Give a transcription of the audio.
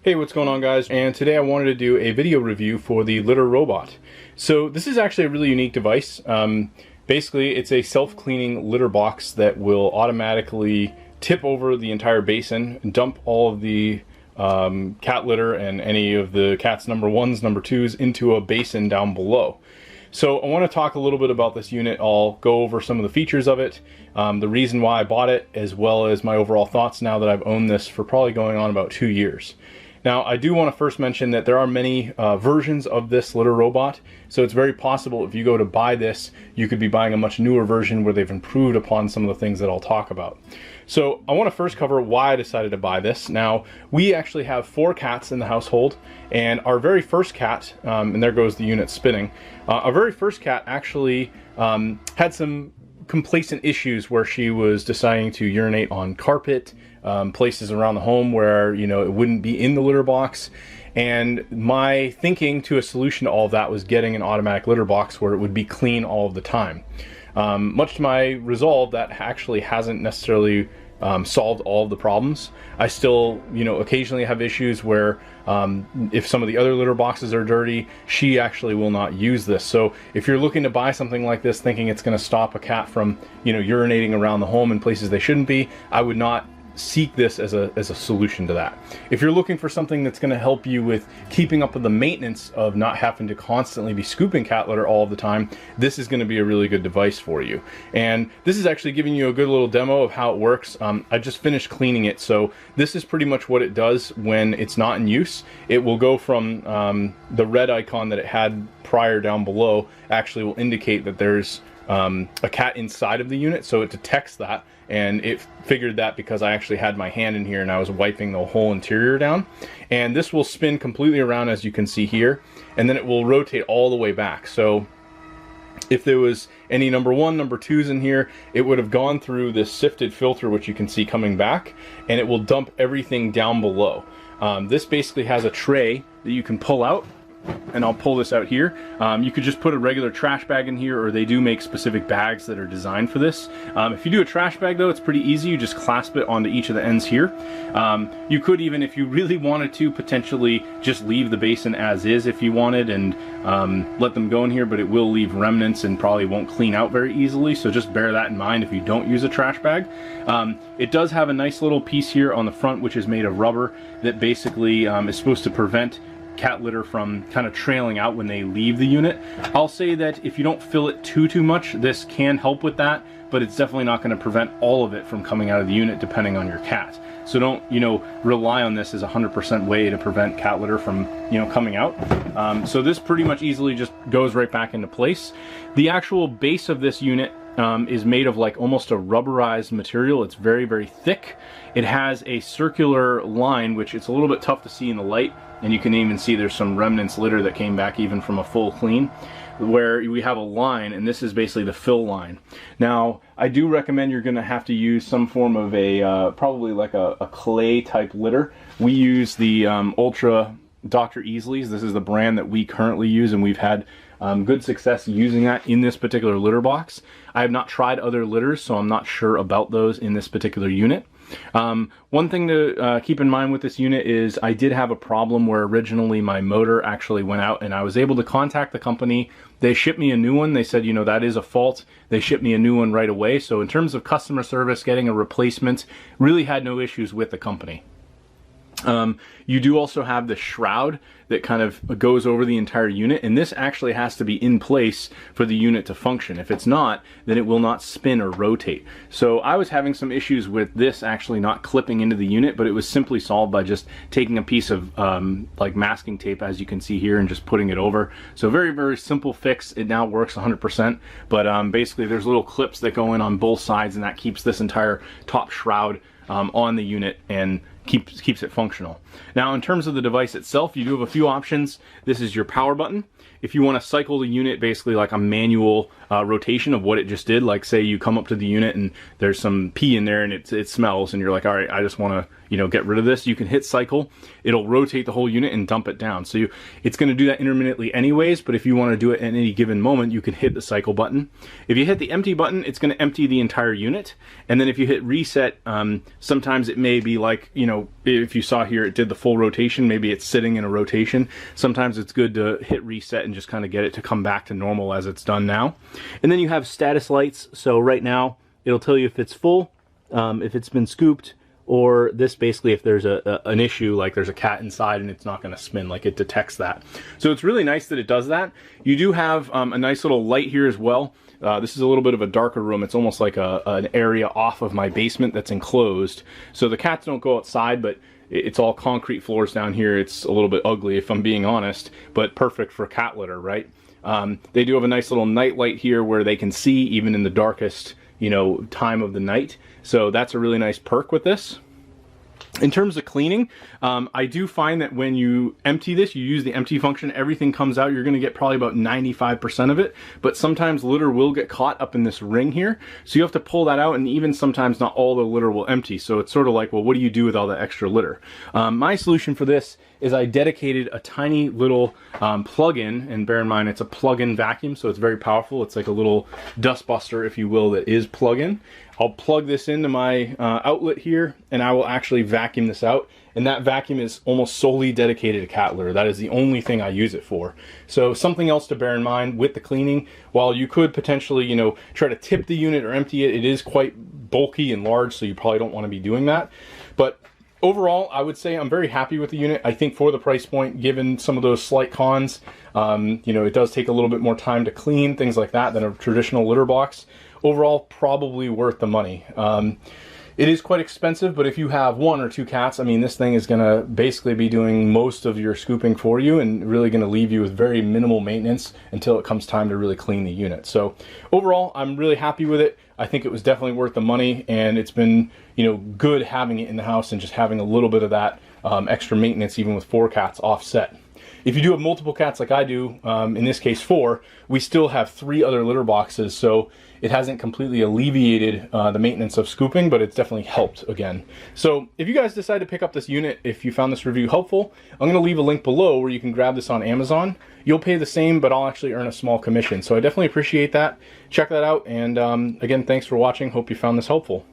Hey, what's going on, guys? And today I wanted to do a video review for the litter robot. So this is actually a really unique device. Basically, it's a self-cleaning litter box that will automatically tip over the entire basin and dump all of the cat litter and any of the cat's number ones, number twos into a basin down below. So I want to talk a little bit about this unit. I'll go over some of the features of it, the reason why I bought it, as well as my overall thoughts now that I've owned this for probably going on about 2 years. Now, I do want to first mention that there are many versions of this litter robot, so it's very possible if you go to buy this, you could be buying a much newer version where they've improved upon some of the things that I'll talk about. So I want to first cover why I decided to buy this. Now, we actually have 4 cats in the household, and our very first cat, and there goes the unit spinning, our very first cat actually had some complacent issues where she was deciding to urinate on carpet, places around the home where, you know, it wouldn't be in the litter box. And my thinking to a solution to all of that was getting an automatic litter box where it would be clean all of the time. Much to my resolve, that actually hasn't necessarily solved all of the problems. I still, you know, occasionally have issues where if some of the other litter boxes are dirty, she actually will not use this. So if you're looking to buy something like this thinking it's going to stop a cat from, you know, urinating around the home in places they shouldn't be, I would not seek this as a solution to that. If you're looking for something that's going to help you with keeping up with the maintenance of not having to constantly be scooping cat litter all of the time, this is going to be a really good device for you. And this is actually giving you a good little demo of how it works. I just finished cleaning it, so this is pretty much what it does when it's not in use. It will go from the red icon that it had prior down below actually will indicate that there's a cat inside of the unit, so it detects that, and it figured that because I actually had my hand in here and I was wiping the whole interior down. And this will spin completely around, as you can see here, and then it will rotate all the way back. So if there was any number one, number twos in here, it would have gone through this sifted filter, which you can see coming back, and it will dump everything down below. This basically has a tray that you can pull out, and I'll pull this out here. You could just put a regular trash bag in here, or they do make specific bags that are designed for this. If you do a trash bag though, it's pretty easy. You just clasp it onto each of the ends here. You could even, if you really wanted to, potentially just leave the basin as is if you wanted and let them go in here, but it will leave remnants and probably won't clean out very easily, so just bear that in mind if you don't use a trash bag. It does have a nice little piece here on the front which is made of rubber that basically is supposed to prevent cat litter from kind of trailing out when they leave the unit. I'll say that if you don't fill it too much, this can help with that, but it's definitely not going to prevent all of it from coming out of the unit depending on your cat. So don't, you know, rely on this as a 100% way to prevent cat litter from, you know, coming out. So this pretty much easily just goes right back into place. The actual base of this unit is made of like almost a rubberized material. It's very, very thick. It has a circular line, which it's a little bit tough to see in the light, and you can even see there's some remnants litter that came back even from a full clean, where we have a line, and this is basically the fill line. Now, I do recommend you're going to have to use some form of a, probably like a clay type litter. We use the Ultra Dr. Easley's. This is the brand that we currently use, and we've had good success using that in this particular litter box. I have not tried other litters, so I'm not sure about those in this particular unit. One thing to keep in mind with this unit is I did have a problem where originally my motor actually went out, and I was able to contact the company. They shipped me a new one. They said, you know, that is a fault. They shipped me a new one right away. So in terms of customer service, getting a replacement, really had no issues with the company. You do also have the shroud that kind of goes over the entire unit, and this actually has to be in place for the unit to function. If it's not, then it will not spin or rotate. So I was having some issues with this actually not clipping into the unit, but it was simply solved by just taking a piece of like masking tape, as you can see here, and just putting it over. So very, very simple fix. It now works 100%, but basically there's little clips that go in on both sides, and that keeps this entire top shroud on the unit and keeps it functional. Now, in terms of the device itself, you do have a few options. This is your power button. If you want to cycle the unit, basically like a manual rotation of what it just did, like say you come up to the unit and there's some pee in there and it smells, and you're like, all right, I just want to, you know, get rid of this, you can hit cycle. It'll rotate the whole unit and dump it down. So it's going to do that intermittently anyways, but if you want to do it at any given moment, you can hit the cycle button. If you hit the empty button, it's going to empty the entire unit. And then if you hit reset, sometimes it may be like, you know, if you saw here, it did the full rotation, maybe it's sitting in a rotation. Sometimes it's good to hit reset and just kind of get it to come back to normal as it's done now. And then you have status lights. So right now, it'll tell you if it's full, if it's been scooped, or this basically if there's an issue, like there's a cat inside and it's not going to spin, like it detects that. So it's really nice that it does that. You do have a nice little light here as well. This is a little bit of a darker room. It's almost like an area off of my basement that's enclosed. So the cats don't go outside, but it's all concrete floors down here. It's a little bit ugly if I'm being honest, but perfect for cat litter, right? They do have a nice little night light here where they can see even in the darkest, you know, time of the night. So that's a really nice perk with this. In terms of cleaning, I do find that when you empty this, you use the empty function, everything comes out. You're going to get probably about 95% of it, but sometimes litter will get caught up in this ring here. So you have to pull that out, and even sometimes not all the litter will empty. So it's sort of like, well, what do you do with all that extra litter? My solution for this is I dedicated a tiny little plug-in, and bear in mind it's a plug-in vacuum, so it's very powerful. It's like a little dust buster, if you will, that is plug-in. I'll plug this into my outlet here, and I will actually vacuum this out. And that vacuum is almost solely dedicated to cat litter. That is the only thing I use it for. So something else to bear in mind with the cleaning, while you could potentially, you know, try to tip the unit or empty it, it is quite bulky and large, so you probably don't want to be doing that. But overall, I would say I'm very happy with the unit. I think for the price point, given some of those slight cons, you know, it does take a little bit more time to clean, things like that, than a traditional litter box. Overall, probably worth the money. It is quite expensive, but if you have 1 or 2 cats, I mean, this thing is going to basically be doing most of your scooping for you and really going to leave you with very minimal maintenance until it comes time to really clean the unit. So overall, I'm really happy with it. I think it was definitely worth the money, and it's been, you know, good having it in the house and just having a little bit of that extra maintenance, even with 4 cats offset. If you do have multiple cats like I do, in this case 4, we still have 3 other litter boxes, so it hasn't completely alleviated the maintenance of scooping, but it's definitely helped again. So if you guys decide to pick up this unit, if you found this review helpful, I'm going to leave a link below where you can grab this on Amazon. You'll pay the same, but I'll actually earn a small commission. So I definitely appreciate that. Check that out, and again, thanks for watching. Hope you found this helpful.